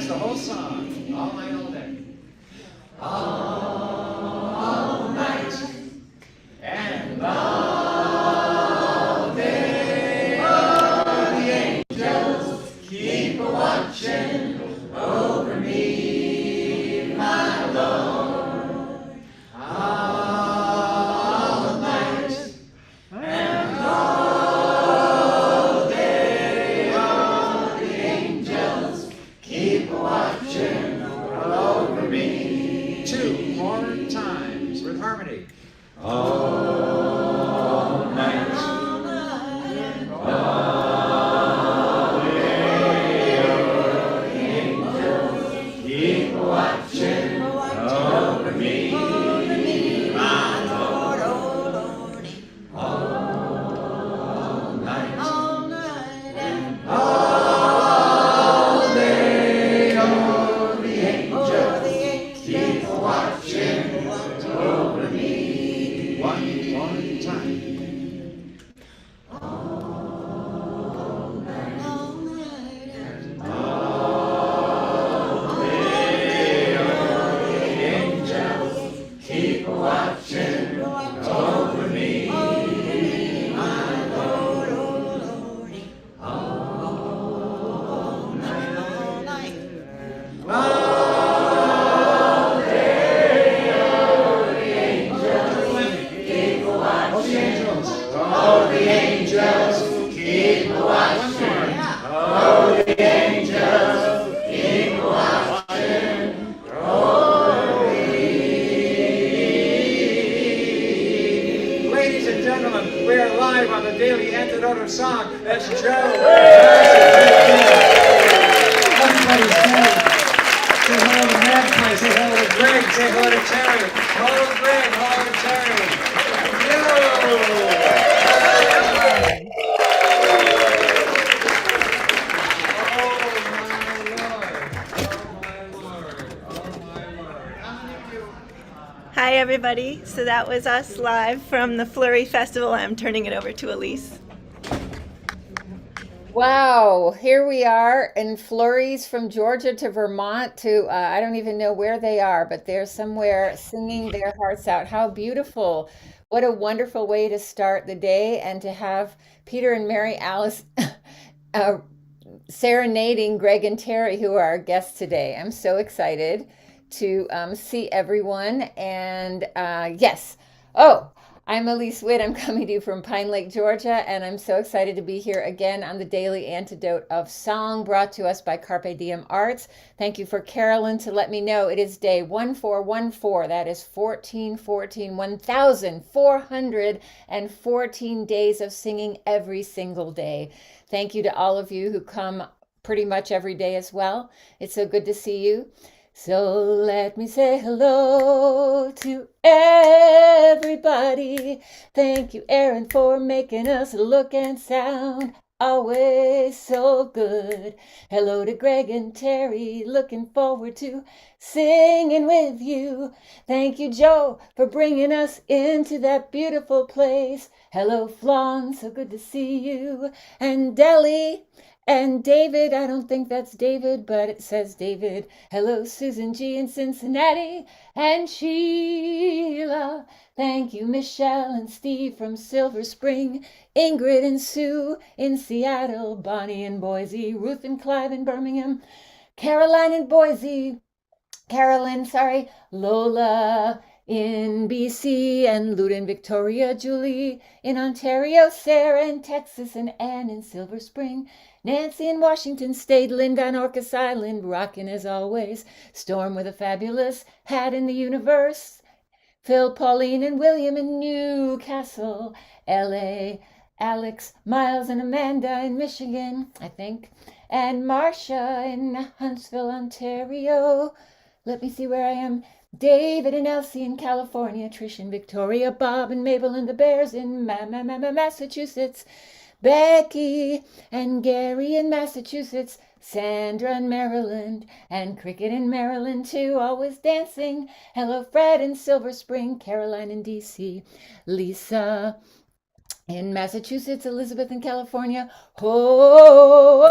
That's the whole song. All night, all day. All night and all day. Oh, the angels keep watching over me, my Lord. All night and all day. Oh, the angels keep watching over me. Two more times with harmony. All night, all day, oh, the angels keep watching over me, my Lord, oh Lord. All night, and all day, oh, the angels keep watching over me. One more time. All night, and all day, oh, the angels keep watching over me, my Lord, oh Lord. All night, all day, oh, the angels keep watching. Oh, the angels keep watching. Oh, the angels keep watching over me. Ladies and gentlemen, we are live on the Daily Antidote of Song. That's Joe. Everybody say hello to Magpie, say hello to Greg, say hello to Terry. Hello to Greg, hello to Terry. Hi everybody, so that was us live from the Flurry Festival. I'm turning it over to Elise. Wow, here we are in flurries from Georgia to Vermont to I don't even know where they are, but they're somewhere singing their hearts out. How beautiful. What a wonderful way to start the day and to have Peter and Mary Alice serenading Greg and Terry, who are our guests today. I'm so excited to see everyone. And yes, oh, I'm Elise Witt. I'm coming to you from Pine Lake, Georgia, and I'm so excited to be here again on the Daily Antidote of Song, brought to us by Carpe Diem Arts. Thank you for Carolyn to let me know it is day 1414. That is 1414, 1,414 days of singing every single day. Thank you to all of you who come pretty much every day as well. It's so good to see you. So let me say hello to everybody. Thank you, Aaron, for making us look and sound always so good. Hello to Greg and Terry, looking forward to singing with you. Thank you, Joe, for bringing us into that beautiful place. Hello, Flan, so good to see you. And Deli. And David, I don't think that's David, but it says David. Hello, Susan G. in Cincinnati. And Sheila. Thank you, Michelle and Steve from Silver Spring. Ingrid and Sue in Seattle. Bonnie in Boise. Ruth and Clive in Birmingham. Caroline in Boise. Lola in BC, and Lud in Victoria, Julie in Ontario, Sarah in Texas, and Ann in Silver Spring. Nancy in Washington State, Linda on Orcas Island, rockin' as always. Storm with a fabulous hat in the universe. Phil, Pauline, and William in Newcastle, LA. Alex, Miles, and Amanda in Michigan, I think. And Marcia in Huntsville, Ontario. Let me see where I am. David and Elsie in California. Trish and Victoria. Bob and Mabel and the Bears in Massachusetts. Becky and Gary in Massachusetts. Sandra in Maryland, and Cricket in Maryland too, always dancing. Hello, Fred in Silver Spring. Caroline in DC. Lisa In Massachusetts, Elizabeth in California, Hoda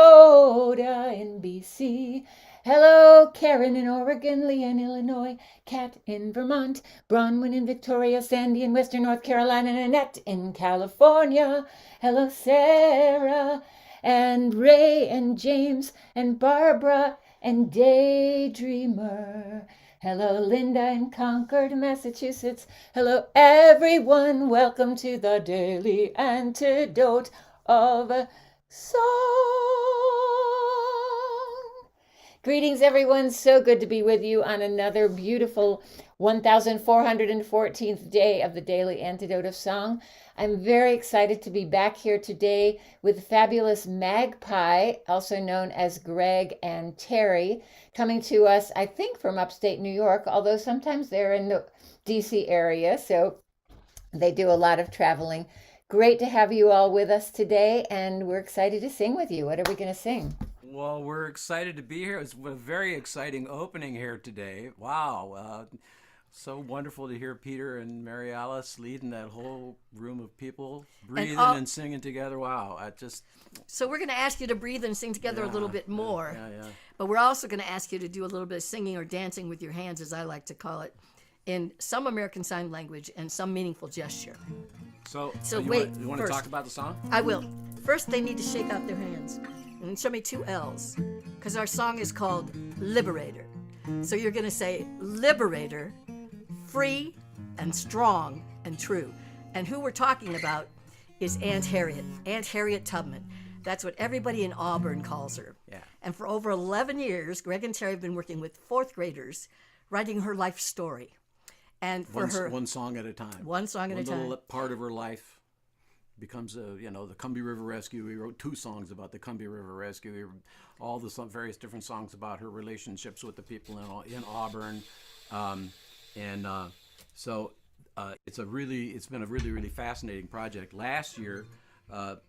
in BC. Hello, Karen in Oregon, Leah in Illinois, Kat in Vermont, Bronwyn in Victoria, Sandy in Western North Carolina, and Annette in California. Hello, Sarah, and Ray and James and Barbara and Daydreamer. Hello, Linda in Concord, Massachusetts. Hello, everyone. Welcome to the Daily Antidote of Song. Greetings, everyone. So good to be with you on another beautiful 1414th day of the Daily Antidote of Song. I'm very excited to be back here today with fabulous Magpie, also known as Greg and Terry, coming to us, I think, from upstate New York, although sometimes they're in the DC area, so they do a lot of traveling. Great to have you all with us today, and we're excited to sing with you. What are we going to sing? Well, we're excited to be here. It's a very exciting opening here today. Wow. So wonderful to hear Peter and Mary Alice leading that whole room of people, breathing and singing together. Wow. So we're going to ask you to breathe and sing together a little bit more. Yeah. But we're also going to ask you to do a little bit of singing or dancing with your hands, as I like to call it, in some American Sign Language and some meaningful gesture. So wait, you want to first. talk about the song? I will. First, they need to shake out their hands and show me 2 L's, because our song is called Liberator. So you're going to say Liberator, free and strong and true. And who we're talking about is Aunt Harriet Tubman. That's what everybody in Auburn calls her. Yeah. And for over 11 years, Greg and Terry have been working with 4th graders, writing her life story. And for One song at a time. One song at a time. One little part of her life becomes the Combahee River Rescue. We wrote 2 songs about the Combahee River Rescue. We wrote all the various different songs about her relationships with the people in Auburn. So it's been a really fascinating project. Last year,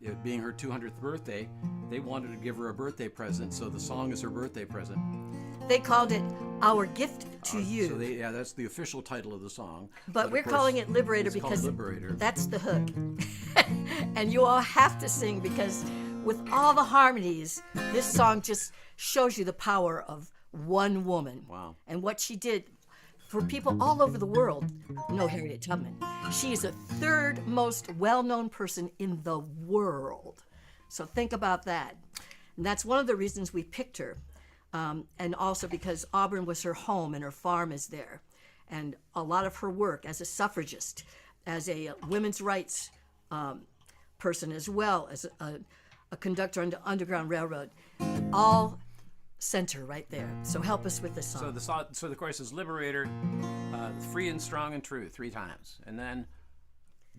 it being her 200th birthday, they wanted to give her a birthday present, so the song is her birthday present. They called it Our Gift to You. So that's the official title of the song. But we're of course, calling it Liberator it's because called Liberator. that's the hook. And you all have to sing, because with all the harmonies, this song just shows you the power of one woman. Wow. And what she did for people all over the world know Harriet Tubman. She is the 3rd most well-known person in the world. So think about that. And that's one of the reasons we picked her. And also because Auburn was her home and her farm is there. And a lot of her work as a suffragist, as a women's rights person, as well as a conductor on the Underground Railroad, all center right there. So help us with this song. So the chorus is Liberator, free and strong and true 3 times. And then,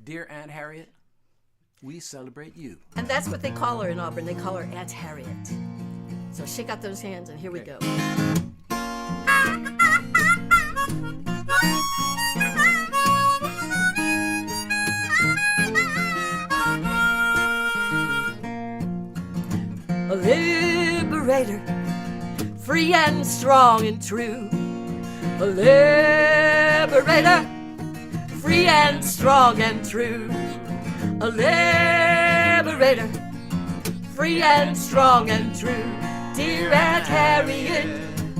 Dear Aunt Harriet, we celebrate you. And that's what they call her in Auburn. They call her Aunt Harriet. So shake out those hands, and here we go. A liberator, free and strong and true. A liberator, free and strong and true. A liberator, free and strong and true. Dear Aunt Harriet,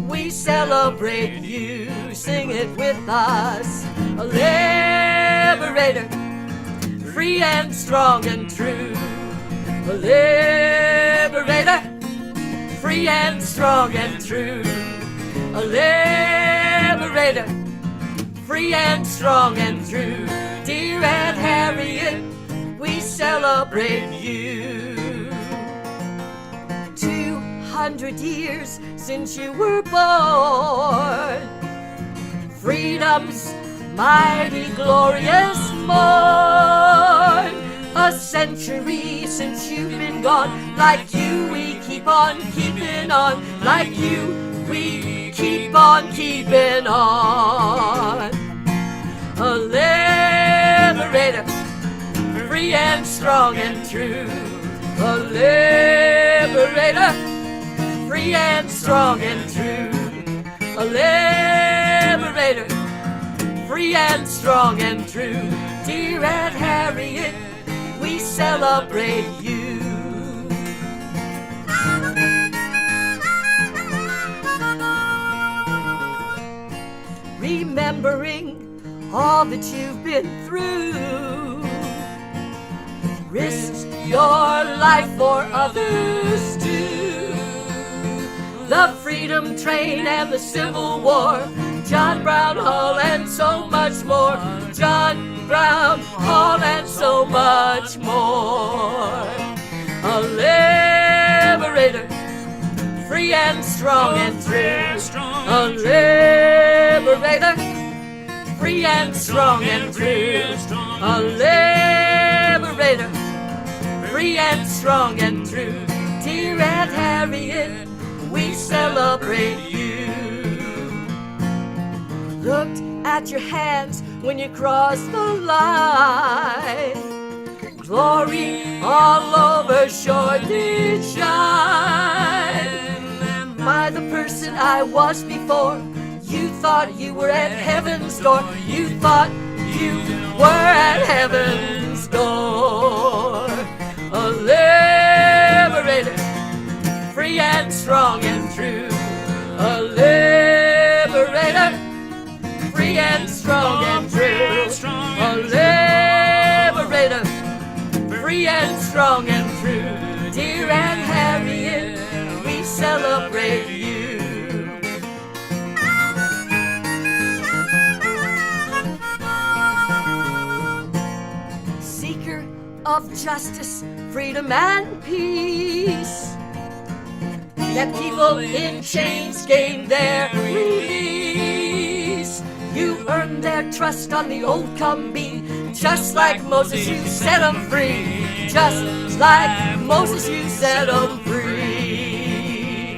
we celebrate you. Sing it with us. A liberator, free and strong and true. A liberator, free and strong and true. A liberator, free and strong and true. Dear Aunt Harriet, we celebrate you. 200 years since you were born, freedom's mighty glorious morn. A century since you've been gone, like you we keep on keeping on, like you we keep on keeping on. A liberator, free and strong and true. A liberator, free and strong and true. A liberator, free and strong and true. Dear Aunt Harriet, we we celebrate you. Remembering all that you've been through, risked your life for others too. The Freedom Train and the Civil War, John Brown Hall and so much more. John Brown Hall and so much more. A liberator, free and strong and true. A liberator, free and strong and true. A liberator, free and strong and true. Dear Aunt Harriet, we celebrate you. Looked at your hands when you crossed the line. Glory all over sure did shine. By the person I was before, you thought you were at heaven's door. You thought you were at heaven's door. A liberator, free and strong and true. A liberator, free and strong and true. A liberator, free and strong and true. Dear Aunt Harriet, we celebrate you. Seeker of justice, freedom and peace, that people in chains gain their release. You earned their trust on the old come-be, just like Moses you set them free. Just like Moses you set them free.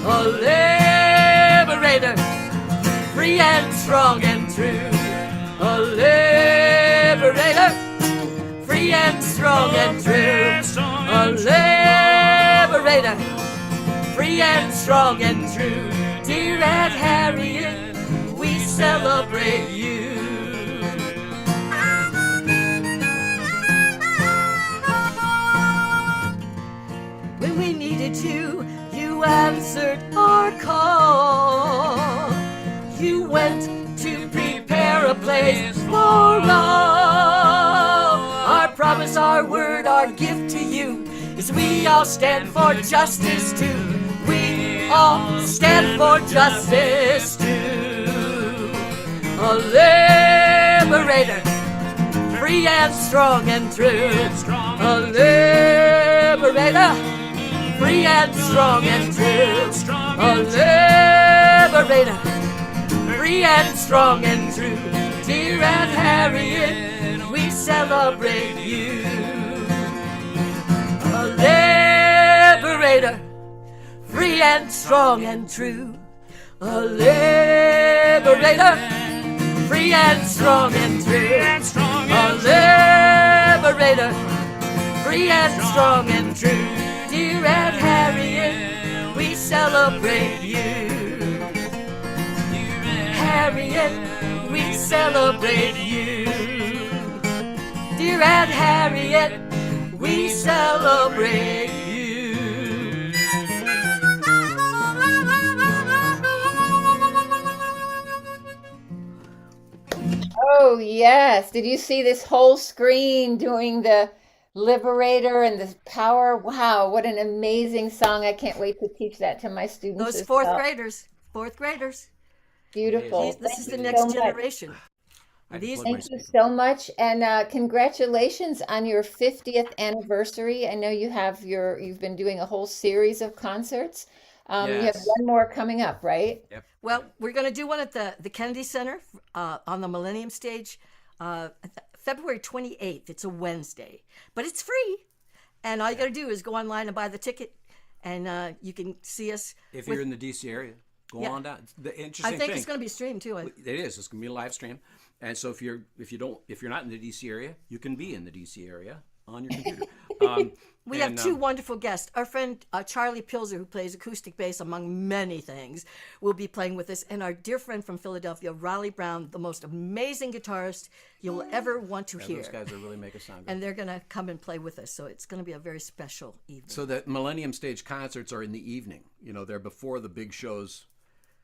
A liberator, free and strong and true. A liberator, free and strong and true. A liberator, free and strong and true. Dear Aunt Harriet, we celebrate you. When we needed you, you answered our call. You went to prepare a place for all. Our promise, our word, our gift to you is we all stand for justice too. We all stand for justice too. A liberator, free and strong and true. A liberator, free and strong and true. A liberator, free and strong and true. Dear Aunt Harriet, we celebrate you. A liberator, free and strong and true. A liberator, free and strong and true. A liberator, free and strong and true. Dear Aunt Harriet, we celebrate you. Harriet, we celebrate you. Dear Aunt Harriet, we celebrate you. Oh, yes. Did you see this whole screen doing the Liberator and the power? Wow, what an amazing song. I can't wait to teach that to my students. Those as fourth well. graders. Beautiful. This is the Thank you next so much. generation. I These- plug my Thank you so much, and congratulations on your 50th anniversary. I know you've been doing a whole series of concerts. You have Yes. one more coming up, right? Well, we're going to do one at the Kennedy Center on the Millennium Stage February 28th. It's a Wednesday, but it's free. And all you got to do is go online and buy the ticket, and you can see us. If you're in the DC area, go Yeah. on down. The I interesting think thing, it's going to be streamed too. it is. It's going to be a live stream, and so if you're not in the DC area, you can be in the DC area on your computer. We have two wonderful guests. Our friend Charlie Pilzer, who plays acoustic bass among many things, will be playing with us. And our dear friend from Philadelphia, Raleigh Brown, the most amazing guitarist you'll ever want to hear. Those guys will really make us sound good. And they're going to come and play with us. So it's going to be a very special evening. So the Millennium Stage concerts are in the evening. You know, they're before the big shows,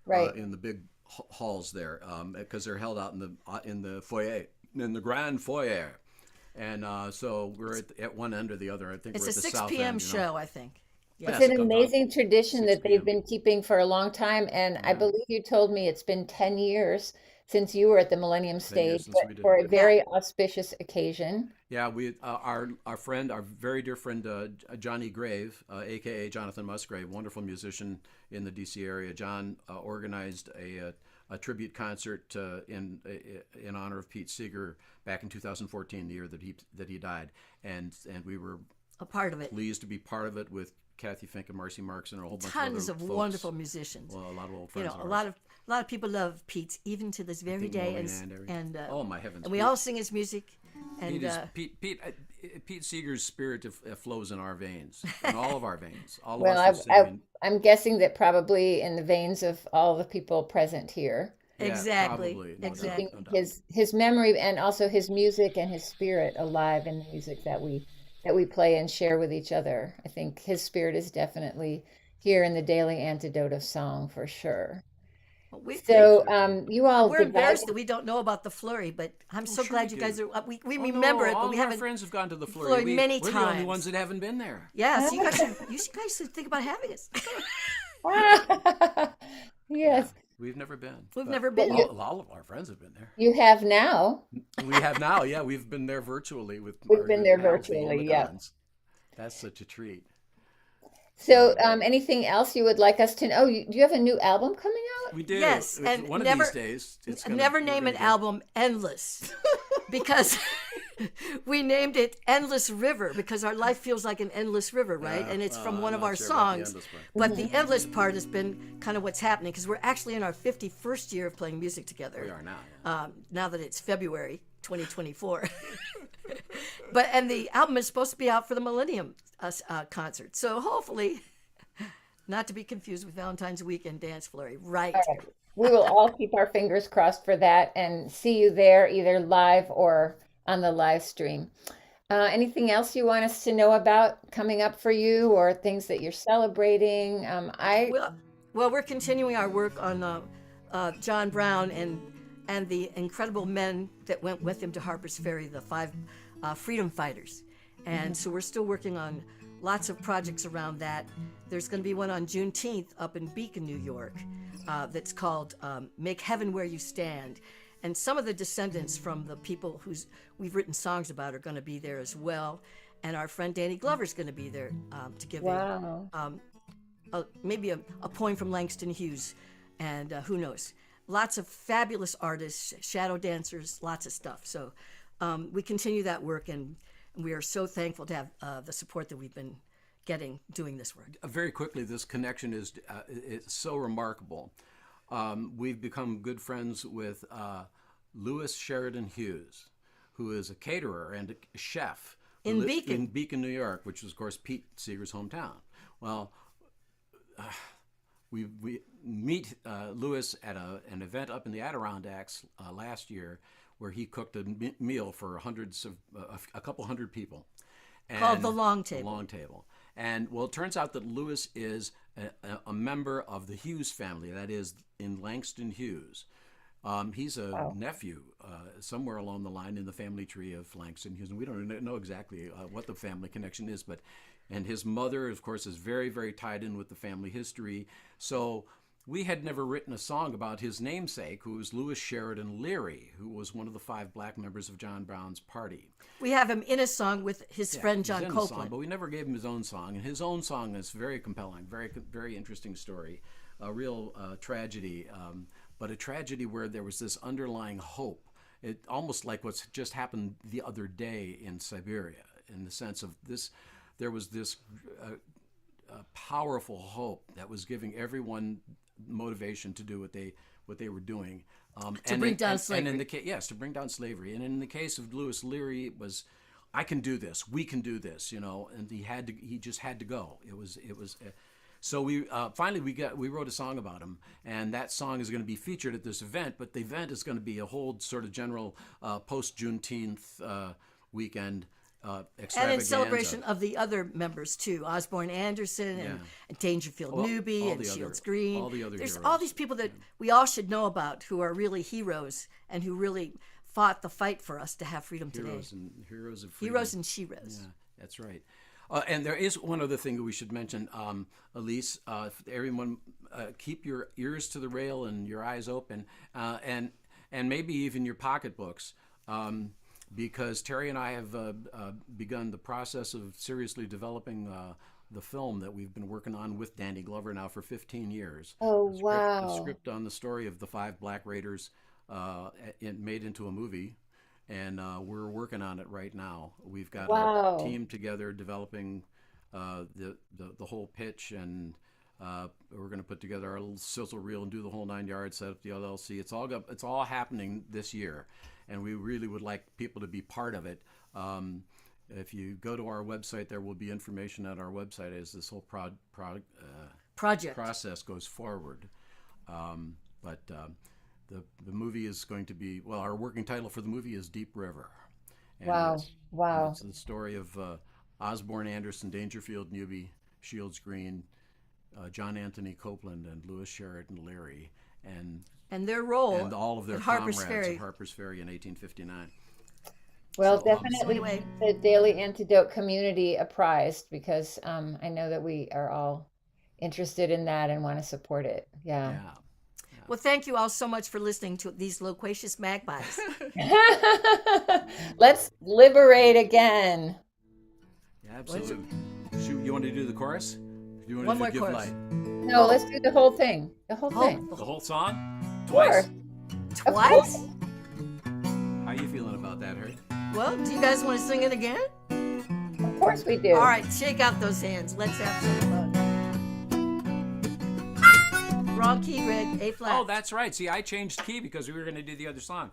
Right. in the big halls there, because they're held out in the foyer, in the grand foyer. And so we're at one end or the other. I think It's we're a at the 6 south p.m. end, show, I think. Yeah. It's an amazing tradition 6 that they've p.m. been keeping for a long time, and I believe you told me it's been 10 years since you were at the Millennium 10 years Stage, since but we did for it. a very auspicious occasion. Yeah, we our friend, our very dear friend Johnny Grave, aka Jonathan Musgrave, wonderful musician in the D.C. area. John organized a tribute concert in honor of Pete Seeger back in 2014, the year that he died, and we were A part of it. pleased to be part of it with Kathy Fink and Marcy Marks and a whole bunch Tons of of other folks. wonderful musicians. Well, a lot of old You friends. know, of a ours. lot of people love Pete, even to this very think day. Maureen and everything. And Oh, my heavens, And we Pete. all sing his music. And Pete Seeger's spirit flows in our veins, in all of our veins. All of Well, us who sing. I'm guessing that probably in the veins of all the people present here, Yeah, exactly, probably, no doubt, exactly. no doubt. his memory and also his music and his spirit alive in the music that we play and share with each other. I think his spirit is definitely here in the Daily Antidote of Song for sure. So you all we're embarrassed that we don't know about the Flurry, but I'm so sure glad we you guys do. are. We remember it, all but we of our haven't. friends have gone to the Flurry. Flurry many we're the only times. ones that haven't been there. Yeah, so you guys should think about having us. Yes, We've never been. We've but never been. All of our friends have been there. you have now. We have now. Yeah, we've been there virtually with. We've our been good there pals, the virtually, yeah. Amidons. That's such a treat. So anything else you would like us to know? Do you have a new album coming out? We do. Yes, It's and one never- of these days. It's gonna, Never we're name gonna an get- album Endless because we named it Endless River because our life feels like an endless river, right? And it's from I'm one of not our sure about the songs. endless part. But the endless part has been kind of what's happening because we're actually in our 51st year of playing music together. We are now. Yeah. Now that it's February 2024. And the album is supposed to be out for the Millennium concert. So hopefully, not to be confused with Valentine's Weekend Dance Flurry, right? We will all keep our fingers crossed for that and see you there either live or on the live stream. Anything else you want us to know about coming up for you or things that you're celebrating? Well, we're continuing our work on John Brown and the incredible men that went with him to Harper's Ferry, the 5 freedom fighters. And so we're still working on lots of projects around that. There's going to be one on Juneteenth up in Beacon, New York, that's called Make Heaven Where You Stand. And some of the descendants from the people we've written songs about are going to be there as well. And our friend Danny Glover's going to be there to give maybe a poem from Langston Hughes. And who knows? Lots of fabulous artists, shadow dancers, lots of stuff. So we continue that work, and we are so thankful to have the support that we've been getting doing this work. Very quickly, this connection is it's so remarkable. We've become good friends with Louis Sheridan Hughes, who is a caterer and a chef In Beacon. in Beacon, New York, which is, of course, Pete Seeger's hometown. Well, we meet Louis at an event up in the Adirondacks last year, where he cooked a meal for a couple hundred people. Called The Long Table. The Long Table. And, well, it turns out that Louis is a member of the Hughes family, that is, in Langston Hughes. He's a nephew somewhere along the line in the family tree of Langston Hughes. And we don't know exactly what the family connection is, and his mother, of course, is very, very tied in with the family history. So we had never written a song about his namesake, who was Louis Sheridan Leary, who was one of the 5 black members of John Brown's party. We have him in a song with his friend John He's in the Copeland. song, but we never gave him his own song. And his own song is very compelling, very, very interesting story, a real tragedy, but a tragedy where there was this underlying hope. It almost like what's just happened the other day in Siberia, in the sense of there was this powerful hope that was giving everyone motivation to do what they were doing. To bring down slavery. And to bring down slavery. And in the case of Louis Leary, it was I can do this. We can do this, and he just had to go. It was so we finally we wrote a song about him, and that song is going to be featured at this event, but the event is going to be a whole sort of general post Juneteenth weekend extravaganza. And in celebration of the other members too, Osborne Anderson and Dangerfield Newby and Shields Green. All the other There's heroes. all these people that we all should know about who are really heroes and who really fought the fight for us to have freedom today. Heroes of freedom. Heroes and sheroes. Yeah, that's right. And there is one other thing that we should mention, Elise. Everyone, keep your ears to the rail and your eyes open, and maybe even your pocketbooks, because Terry and I have begun the process of seriously developing the film that we've been working on with Danny Glover now for 15 years. Oh, A wow. script on the story of the 5 Black Raiders, made into a movie. And we're working on it right now. We've got Wow. a team together developing the whole pitch, and we're going to put together our little sizzle reel and do the whole 9 yards, set up the LLC. It's all happening this year, and we really would like people to be part of it. If you go to our website, there will be information at our website as this whole Project process goes forward. The movie is going to be, our working title for the movie is Deep River. And Wow. It's the story of Osborne Anderson, Dangerfield Newby, Shields Green, John Anthony Copeland, and Lewis Sheridan Leary, and their role and all of their at Harper's comrades Ferry. at Harper's Ferry in 1859. Well, So, definitely anyway. the Daily Antidote community apprised, because I know that we are all interested in that and want to support it. Yeah. Yeah. Well, thank you all so much for listening to these loquacious magpies. Let's liberate again. Yeah, absolutely. Shoot, you want to do the chorus? You want One to more do Give chorus. Light? No, let's do the whole thing. The whole thing. The whole song? Sure. Twice? Of Twice? course. How you feeling about that, Harry? Well, do you guys want to sing it again? Of course we do. All right, shake out those hands. Let's have some fun. Wrong key, Greg. A flat. Oh, that's right. See, I changed key because we were going to do the other song.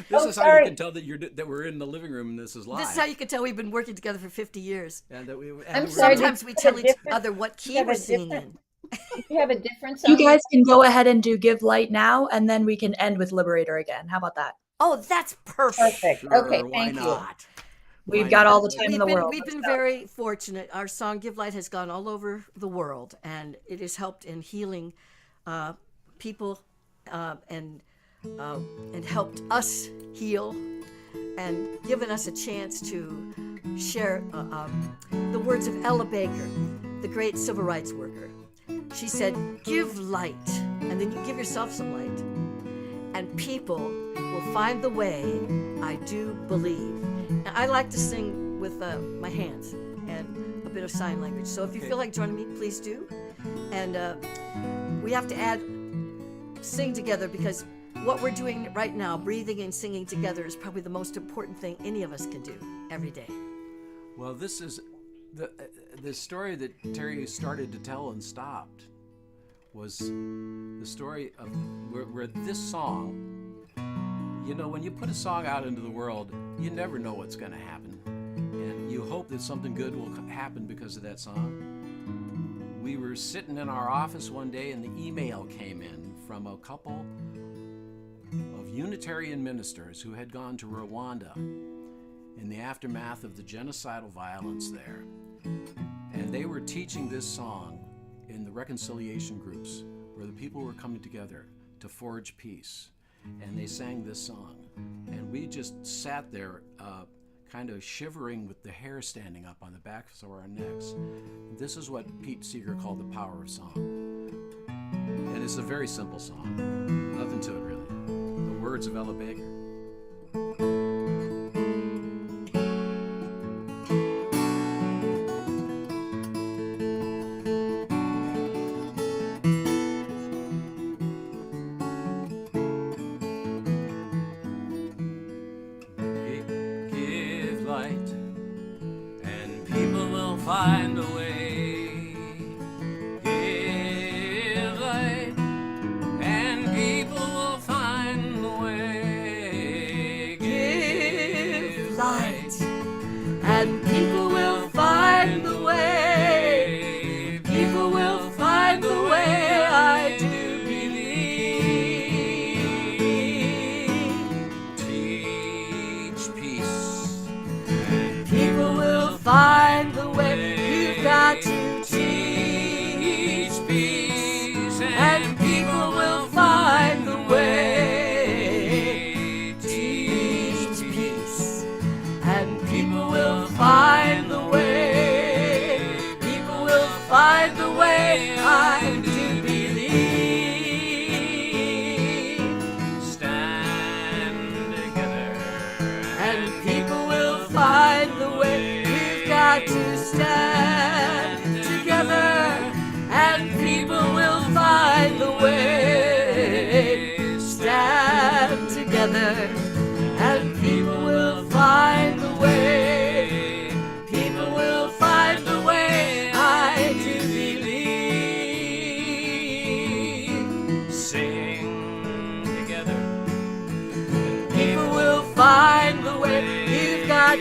This is how sorry. you can tell that we're in the living room and this is live. This is how you can tell we've been working together for 50 years. And that we. I'm we're- sorry. Sometimes we do you have tell a each different- other what do you key have we're a singing different- in. Do you have a different You song? guys can go ahead and do Give Light now, and then we can end with Liberator again. How about that? Oh, that's perfect. Perfect. Sure, Okay, why thank you. not? We've Why got not? all the time in the world. We've been very fortunate. Our song "Give Light" has gone all over the world, and it has helped in healing people and helped us heal, and given us a chance to share the words of Ella Baker, the great civil rights worker. She said, "Give light, and then you give yourself some light, and people will find the way. I do believe." Now, I like to sing with my hands and a bit of sign language. So if you feel like joining me, please do. And we have to sing together, because what we're doing right now, breathing and singing together, is probably the most important thing any of us can do every day. Well, this is the story that Terry started to tell and stopped. Was the story of where this song. You know, when you put a song out into the world, you never know what's going to happen. And you hope that something good will happen because of that song. We were sitting in our office one day and the email came in from a couple of Unitarian ministers who had gone to Rwanda in the aftermath of the genocidal violence there. And they were teaching this song in the reconciliation groups where the people were coming together to forge peace. And they sang this song. And we just sat there kind of shivering with the hair standing up on the backs of our necks. This is what Pete Seeger called the power of song. And it's a very simple song. Nothing to it, really. The words of Ella Baker. Give light, and people will find a way. Give light, and people will find a way.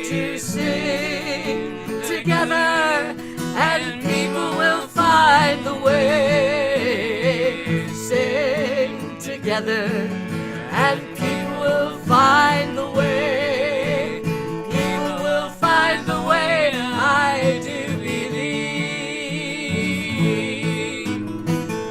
to sing together, and people will find the way. Sing together, and people will find the way. People will find the way, I do believe.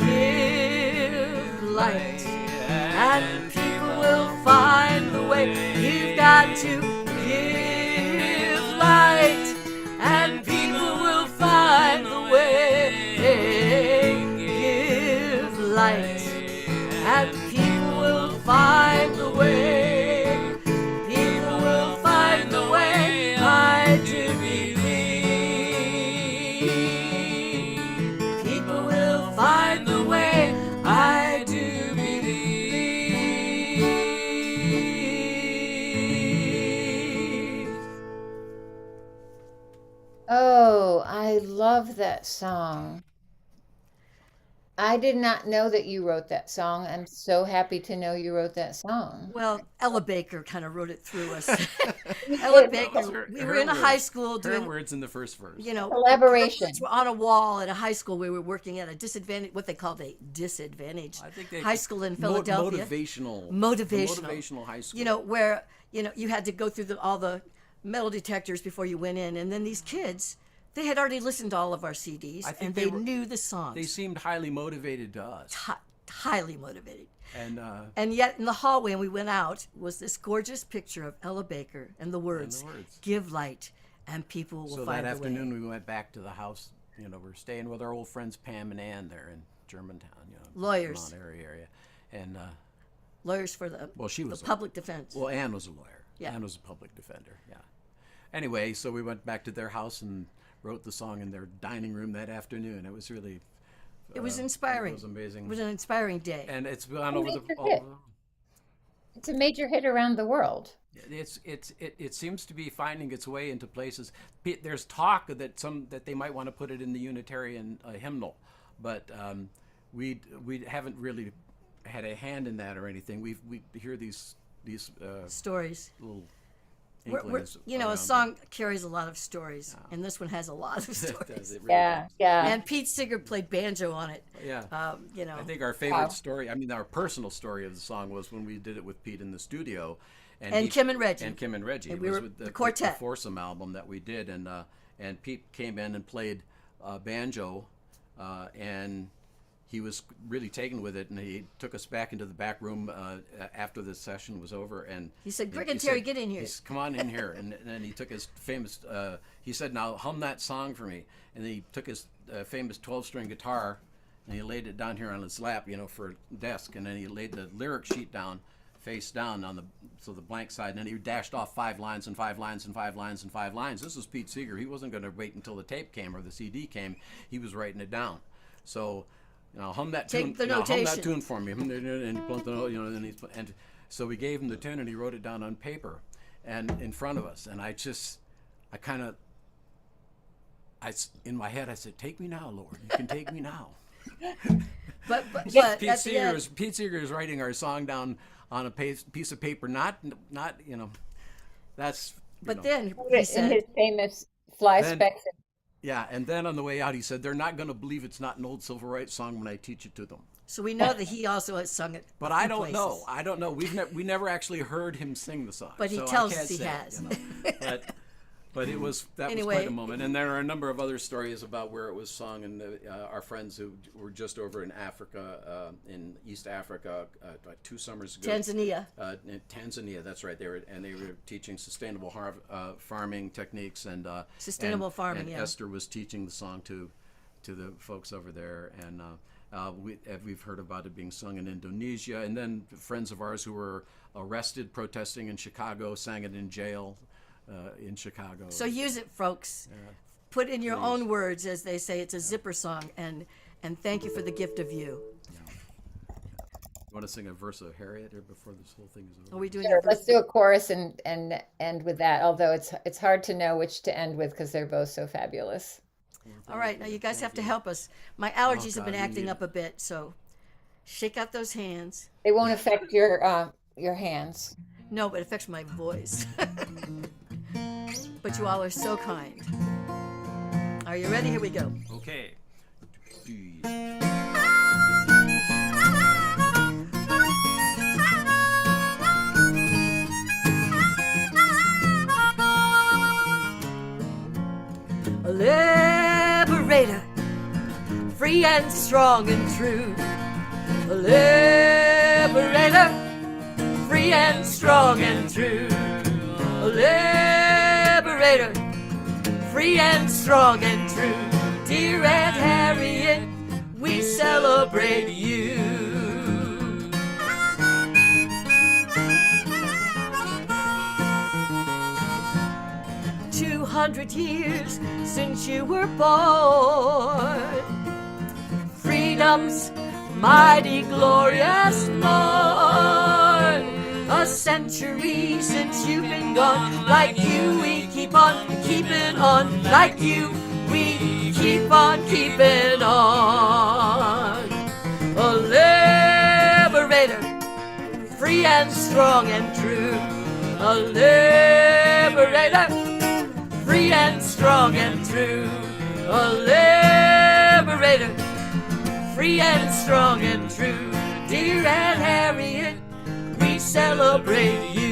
Give light, and people will find the way. You've got to give light, and people will find the way. Give light, and people will find the way. People will find the way, I do believe. People will find the way, I do believe. Oh, I love that song. I did not know that you wrote that song. I'm so happy to know you wrote that song. Well, Ella Baker kind of wrote it through us. Ella Baker, we were in a high school Her doing, words in the first verse. you know, Collaboration. we were on a wall at a high school. We were working at a disadvantage, what they called a disadvantaged I think they high school in Philadelphia. Motivational high school. You know, where, you know, you had to go through all the metal detectors before you went in. And then these kids, they had already listened to all of our CDs, I think and they they were- knew the songs. They seemed highly motivated to us. Highly motivated. And yet in the hallway, when we went out, was this gorgeous picture of Ella Baker and the words, words. "Give light, and people will so find that the way." afternoon we went back to the house. You know, we're staying with our old friends Pam and Ann there in Germantown. You know, Lawyers. Vermont area. And Lawyers for the well, she was the public defense. Well, Ann was a lawyer. Yeah. Ann was a public defender. Yeah. Anyway, so we went back to their house and wrote the song in their dining room that afternoon. It was really. It was inspiring. It was amazing. It was an inspiring day. And it's gone over the. major hit. It's a major hit around the world. It seems to be finding its way into places. There's talk that they might want to put it in the Unitarian hymnal, but we haven't really had a hand in that or anything. We hear these Stories. little We're, inklings you know, a around song carries a lot of stories, and this one has a lot of it. It stories. does, it really Yeah, does. yeah. And Pete Seeger played banjo on it. Yeah. You know, I think our favorite story, I mean, our personal story of the song was when we did it with Pete in the studio. And Kim and Reggie. And Kim and Reggie. And It we was were with the quartet. The Foursome album that we did. And Pete came in and played banjo. And he was really taken with it. And he took us back into the back room after the session was over. And He said, "Greg he and Terry, said- get in here." he said, "Come on in here." And then he took his famous, he said, "Now hum that song for me." And then he took his famous 12-string guitar and he laid it down here on his lap, you know, for a desk. And then he laid the lyric sheet down, face down on the blank side. And then he dashed off 5 lines and 5 lines and 5 lines and 5 lines. This was Pete Seeger. He wasn't going to wait until the tape came or the CD came. He was writing it down. So, you know, hum that Take tune. the Hum notation. that tune for me. And he plunked the note, you know, and so we gave him the tune and he wrote it down on paper and in front of us. And in my head, I said, "Take me now, Lord. You can take me now." But Pete at the Seeger end, is writing our song down on a piece of paper, not you know, that's. but then In he his said, famous fly Then- specs. Yeah, and then on the way out, he said, "They're not going to believe it's not an old civil rights song when I teach it to them." so we know that he also has sung it. But a I few don't places. know. I don't know. We never actually heard him sing the song. But he so I tells can't us he say, has. you know. But that was Anyway. quite a moment. And there are a number of other stories about where it was sung, and our friends who were just over in Africa, in East Africa, 2 summers ago. Tanzania. In Tanzania, that's right. They were teaching sustainable farming techniques and Sustainable farming, And yeah. Esther was teaching the song to the folks over there, and we've heard about it being sung in Indonesia, and then friends of ours who were arrested protesting in Chicago sang it in jail in Chicago. So use it, folks. Put in your own words, as they say. It's a zipper song, and thank you for the gift of you. You want to sing a verse of Harriet or before this whole thing is over? Are we doing Sure, it? let's do a chorus and end with that. Although it's hard to know which to end with because they're both so fabulous. All right, now you guys have to help us. My allergies have God, been we acting need up a bit, so shake out those hands. They won't affect your hands. No, but it affects my voice. but you all are so kind. Are you ready? Here we go. Okay. A liberator, free and strong and true. A liberator, free and strong and true. A liberator, free and strong and true. Dear Aunt Harriet, we celebrate you. 200 years since you were born, freedom's mighty glorious morn. A century since you've been gone, like you we keep on keeping on, like you we keep on keeping on. A liberator, free and strong and true. A liberator, free and strong and true. A liberator, free and strong and true. Dear Aunt Harriet, we celebrate you.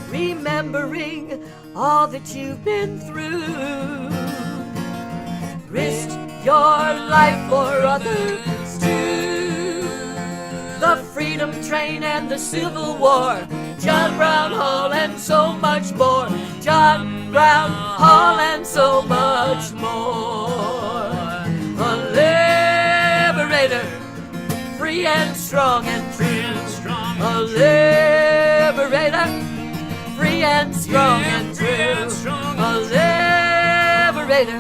Remembering all that you've been through, risked your life for others too. The Freedom Train and the Civil War, John Brown Hall and so much more. John Brown Hall and so much more. A liberator, free and strong and true. A liberator, free and strong and true. A liberator,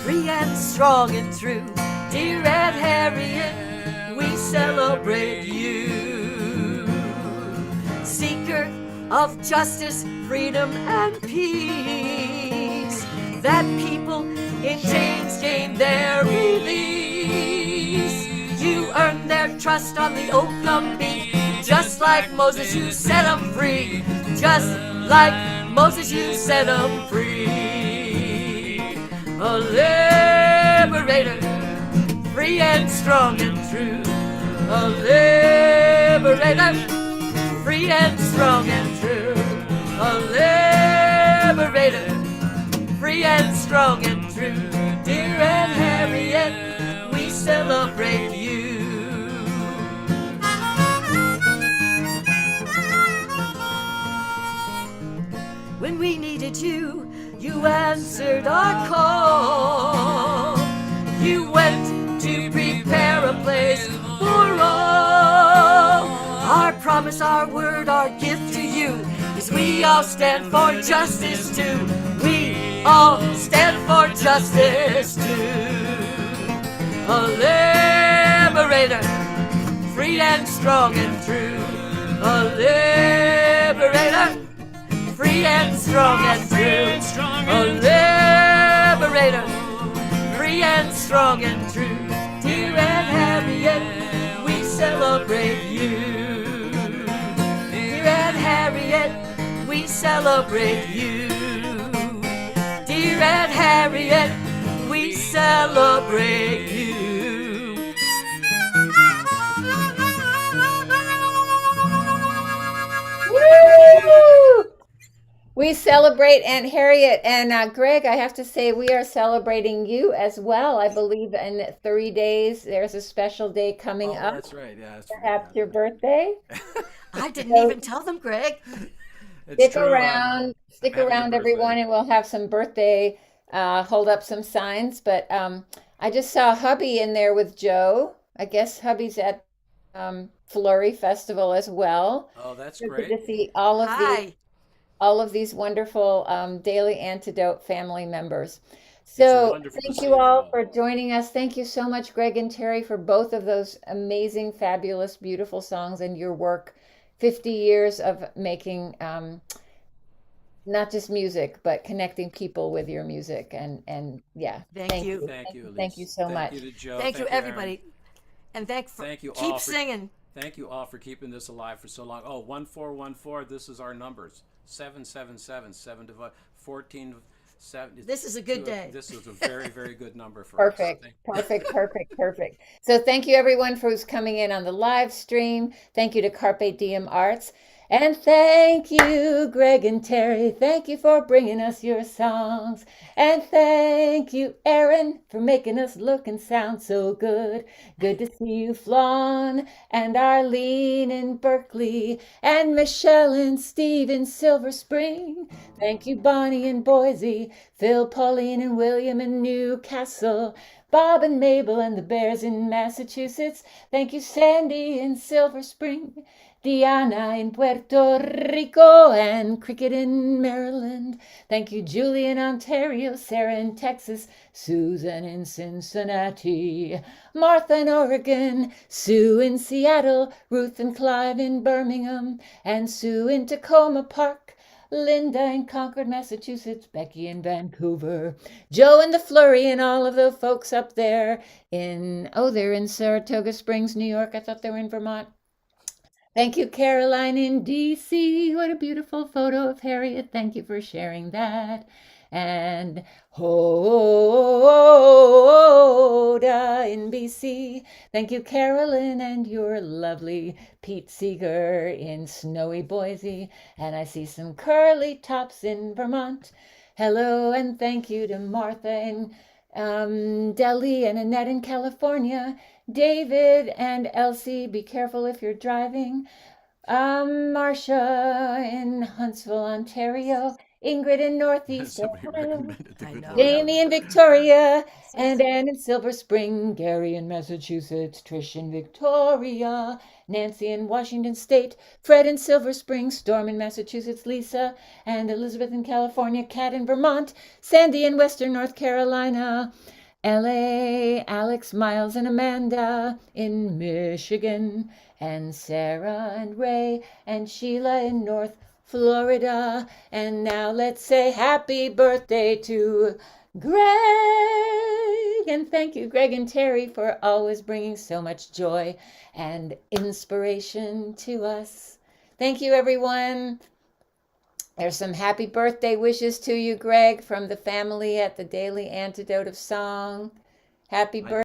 free and strong and true. Dear Aunt Harriet, we celebrate you. Seeker of justice, freedom, and peace, that people in chains gain their release. You earned their trust on the oakum beat, just like Moses you set them free. Just like Moses you set them free. A liberator, free and strong and true. A liberator, free and strong and true. A liberator, free and strong and true. Dear Aunt Harriet, we celebrate you. When we needed you, you answered our call. You went to prepare a place for all. Our promise, our word, our gift to you is we all stand for justice too. We all stand for justice too. A liberator, free and strong and true. A liberator, free and strong and true. A liberator, free and strong and true. Dear Aunt Harriet, we celebrate you. Dear Aunt Harriet, we celebrate you. Dear Aunt Harriet, we celebrate you. Woo! We celebrate Aunt Harriet, and Greg, I have to say we are celebrating you as well. I believe in 3 days there's a special day coming up. That's right. Yeah, that's Perhaps your birthday. I didn't even tell them, Greg. Stick around, everyone, and we'll have some birthday. Hold up some signs. But I just saw hubby in there with Joe. I guess hubby's at Flurry Festival as well. Oh, that's So great. good to see all of Hi. these wonderful Daily Antidote family members. So wonderful to thank see you all you all. for joining us. Thank you so much, Greg and Terry, for both of those amazing, fabulous, beautiful songs and your work. 50 years of making not just music, but connecting people with your music. And yeah, Thank you. Thank you, Elise. Thank you so much. Thank you to Joe. Thank you, Aaron. everybody. And Thank you all keep for- singing. Thank you all for keeping this alive for so long. Oh, 1414, this is our numbers. 777, 7 divided, 14, 7. This is a good day. This is a very, very good number for us. Perfect, perfect, perfect, perfect. So thank you everyone for who's coming in on the live stream. Thank you to Carpe Diem Arts. And thank you, Greg and Terry. Thank you for bringing us your songs. And thank you, Aaron, for making us look and sound so good. Good to see you, Flawn, and Arlene in Berkeley, and Michelle and Steve in Silver Spring. Thank you, Bonnie in Boise, Phil, Pauline, and William in Newcastle, Bob and Mabel and the Bears in Massachusetts. Thank you, Sandy in Silver Spring, Diana in Puerto Rico, and Cricket in Maryland. Thank you, Julie in Ontario, Sarah in Texas, Susan in Cincinnati, Martha in Oregon, Sue in Seattle, Ruth and Clive in Birmingham, and Sue in Tacoma Park, Linda in Concord, Massachusetts, Becky in Vancouver, Joe in the Flurry, and all of the folks up there they're in Saratoga Springs, New York. I thought they were in Vermont. Thank you, Caroline in DC. What a beautiful photo of Harriet. Thank you for sharing that. And Hoda in BC. Thank you, Carolyn, and your lovely Pete Seeger in snowy Boise. And I see some curly tops in Vermont. Hello, and thank you to Martha in Delhi and Annette in California. David and Elsie, be careful if you're driving. Marcia in Huntsville, Ontario. Ingrid in Northeast Somebody Ohio. recommended the I good know. Lord. Jamie in Victoria, and Ann in Silver Spring, Gary in Massachusetts, Trish in Victoria, Nancy in Washington State, Fred in Silver Spring, Storm in Massachusetts, Lisa, and Elizabeth in California, Kat in Vermont, Sandy in Western North Carolina, LA, Alex, Miles, and Amanda in Michigan, and Sarah and Ray and Sheila in North Florida. And now let's say happy birthday to Greg. And thank you, Greg and Terry, for always bringing so much joy and inspiration to us. Thank you, everyone. There's some happy birthday wishes to you, Greg, from the family at the Daily Antidote of Song. Happy birthday.